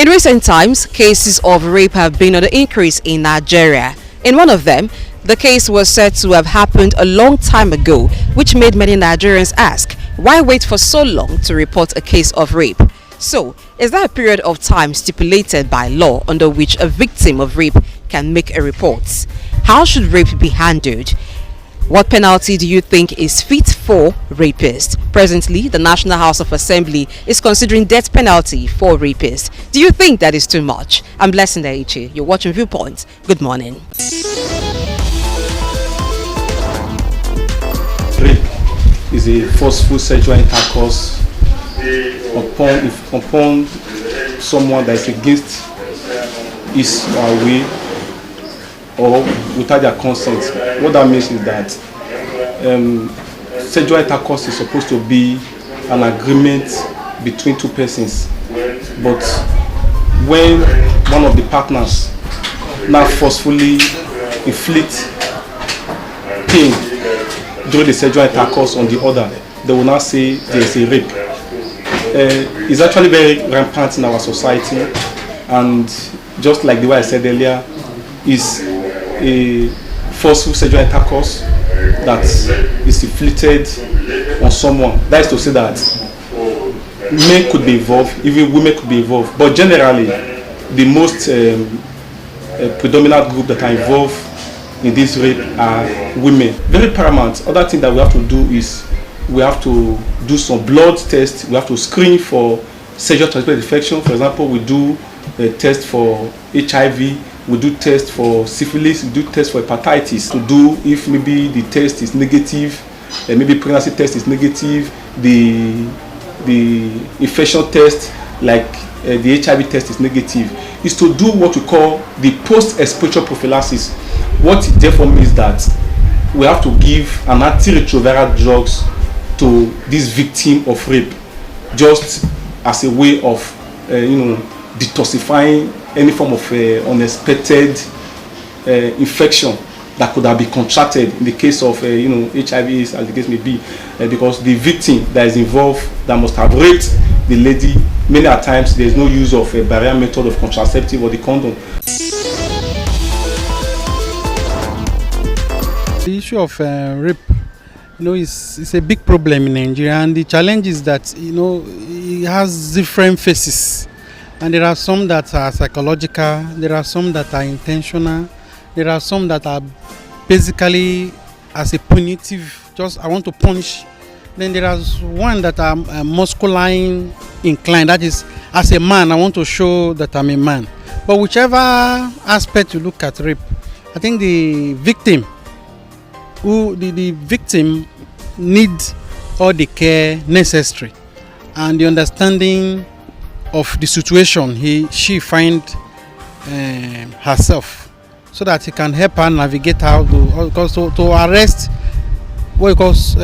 In recent times, cases of rape have been on the increase in Nigeria. In one of them, the case was said to have happened a long time ago, which made many Nigerians ask, why wait for so long to report a case of rape? So, is there a period of time stipulated by law under which a victim of rape can make a report? How should rape be handled? What penalty do you think is fit for rapists? Presently, the National House of Assembly is considering death penalty for rapists. Do you think that is too much? I'm Blessing Daichi. You're watching Viewpoint. Good morning. Rape is a forceful sexual intercourse upon someone that is against his or her will or without their consent. What that means is that sexual intercourse is supposed to be an agreement between two persons, but when one of the partners now forcefully inflicts pain during the sexual intercourse on the other, they will now say there is a rape. It's actually very rampant in our society, and just like the way I said earlier, is a forceful sexual intercourse that is inflicted on someone. That is to say that men could be involved, even women could be involved, but generally the most predominant group that are involved in this rape are women. Very paramount. Other thing that we have to do is we have to do some blood tests. We have to screen for sexual transmitted infection. For example, we do a test for HIV. We do test for syphilis, we do test for hepatitis. To do if maybe the test is negative, maybe pregnancy test is negative, the infection test like the HIV test is negative, is to do what we call the post-exposure prophylaxis. What it therefore means that we have to give an antiretroviral drugs to this victim of rape, just as a way of detoxifying any form of unexpected infection that could have been contracted in the case of HIV, as the case may be, because the victim that is involved, that must have raped the lady, many a times there is no use of a barrier method of contraceptive or the condom. The issue of rape, is a big problem in Nigeria, and the challenge is that it has different phases. And there are some that are psychological, there are some that are intentional, there are some that are basically as a punitive, just I want to punish. Then there is one that are masculine inclined, that is, as a man, I want to show that I'm a man. But whichever aspect you look at rape, I think the victim, the victim needs all the care necessary and the understanding of the situation she find herself, so that he can help her navigate how to arrest what he calls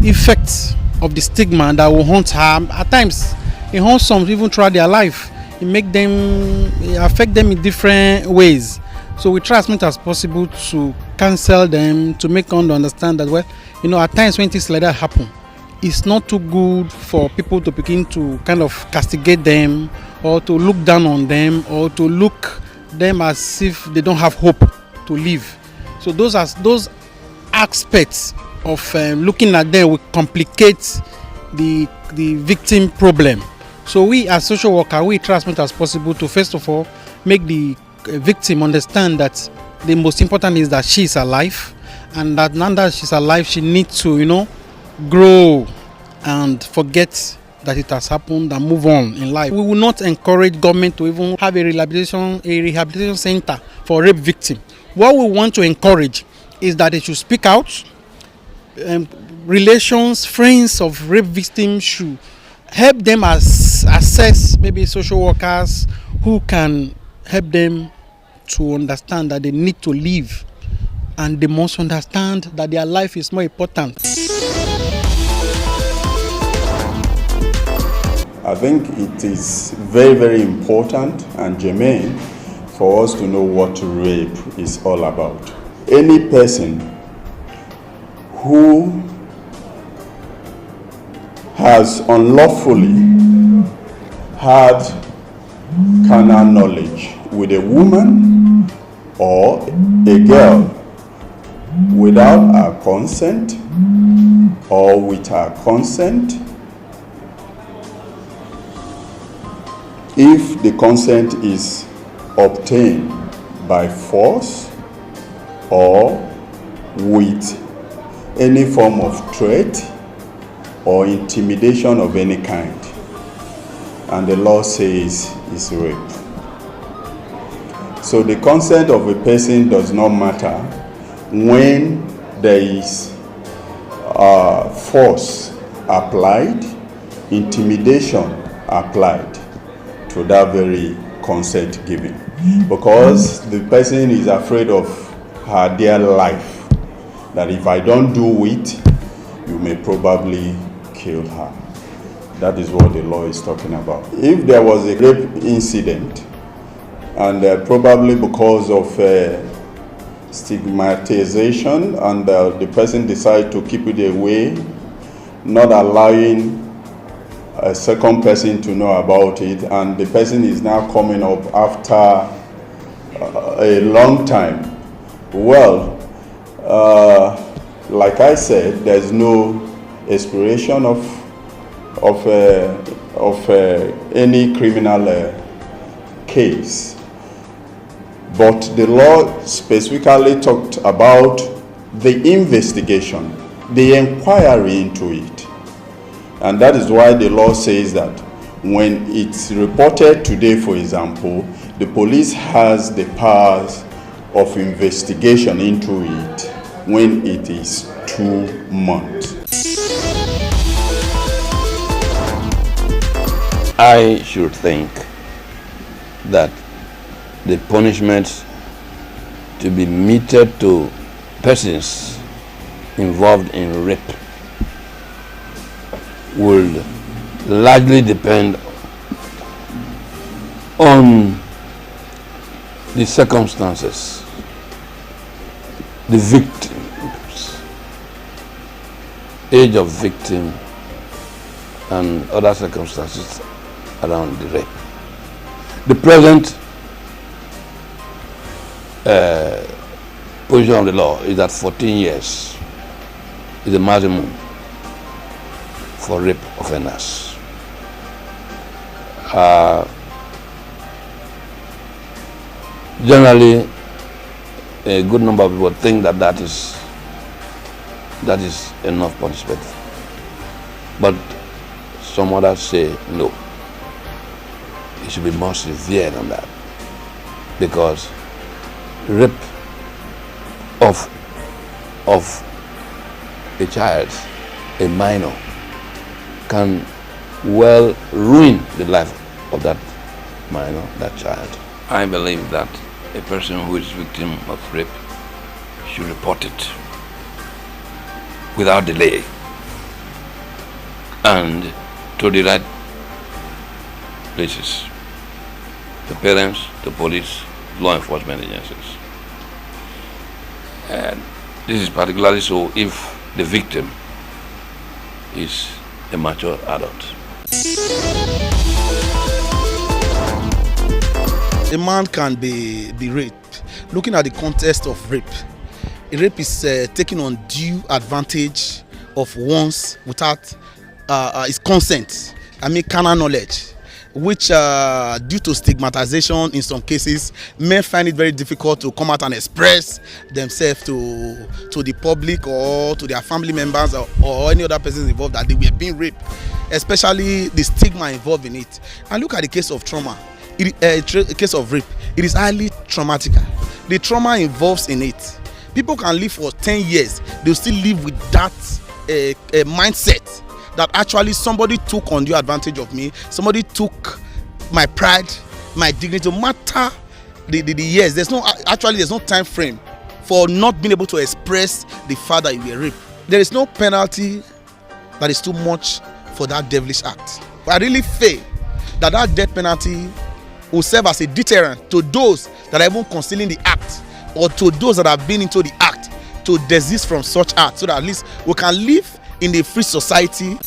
effects of the stigma that will haunt her. At times it haunts some even throughout their life. It affect them in different ways. So we try as much as possible to counsel them, to make them understand that at times when things like that happen, it's not too good for people to begin to kind of castigate them or to look down on them or to look them as if they don't have hope to live. So those aspects of looking at them will complicate the victim problem. So we as social workers, we try as much as possible to first of all make the victim understand that the most important is that she is alive, and that now that she's alive, she needs to grow and forget that it has happened and move on in life. We will not encourage government to even have a rehabilitation center for rape victims. What we want to encourage is that they should speak out. Relations, friends of rape victims should help them assess maybe social workers who can help them to understand that they need to live, and they must understand that their life is more important. I think it is very, very important and germane for us to know what rape is all about. Any person who has unlawfully had carnal knowledge with a woman or a girl without her consent or with her consent, if the consent is obtained by force or with any form of threat or intimidation of any kind, and the law says is rape. So the consent of a person does not matter when there is force applied, intimidation applied to that very consent given, because the person is afraid of her dear life, that if I don't do it, you may probably kill her. That is what the law is talking about. If there was a rape incident, and probably because of stigmatization, and the person decides to keep it away, not allowing a second person to know about it, and the person is now coming up after a long time, well, like I said, there's no expiration of any criminal case. But the law specifically talked about the investigation, the inquiry into it. And that is why the law says that when it's reported today, for example, the police has the powers of investigation into it when it is 2 months. I should think that the punishment to be meted to persons involved in rape will largely depend on the circumstances, the victims, age of victim, and other circumstances around the rape. The present position of the law is that 14 years is the maximum for rape offenders. Generally, a good number of people think that that is enough punishment, but some others say no. It should be more severe than that, because rape of a child, a minor, can well ruin the life of that minor, that child. I believe that a person who is victim of rape should report it without delay and to the right places, the parents, the police, law enforcement agencies. And this is particularly so if the victim is a mature adult. A man can be raped. Looking at the context of rape, a rape is taking undue advantage of one's without his consent. I mean, carnal knowledge, which due to stigmatization in some cases, men find it very difficult to come out and express themselves to the public or to their family members or any other persons involved that they were being raped, especially the stigma involved in it. And look at the case of trauma. Case of rape, it is highly traumatic. The trauma involves in it. People can live for 10 years, they'll still live with that mindset that actually somebody took undue advantage of me, somebody took my pride, my dignity. No matter the years, there's no time frame for not being able to express the fact that you were raped. There is no penalty that is too much for that devilish act. But I really feel that death penalty will serve as a deterrent to those that are even concealing the act, or to those that have been into the act, to desist from such act, so that at least we can live in a free society.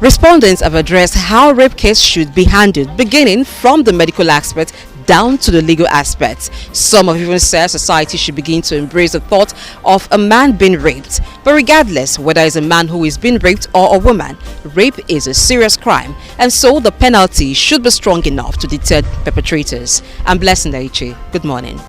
Respondents have addressed how rape case should be handled, beginning from the medical aspect down to the legal aspects. Some have even said society should begin to embrace the thought of a man being raped. But regardless whether it's a man who is being raped or a woman, rape is a serious crime, and so the penalty should be strong enough to deter perpetrators. I'm Blessing Daichi. Good morning.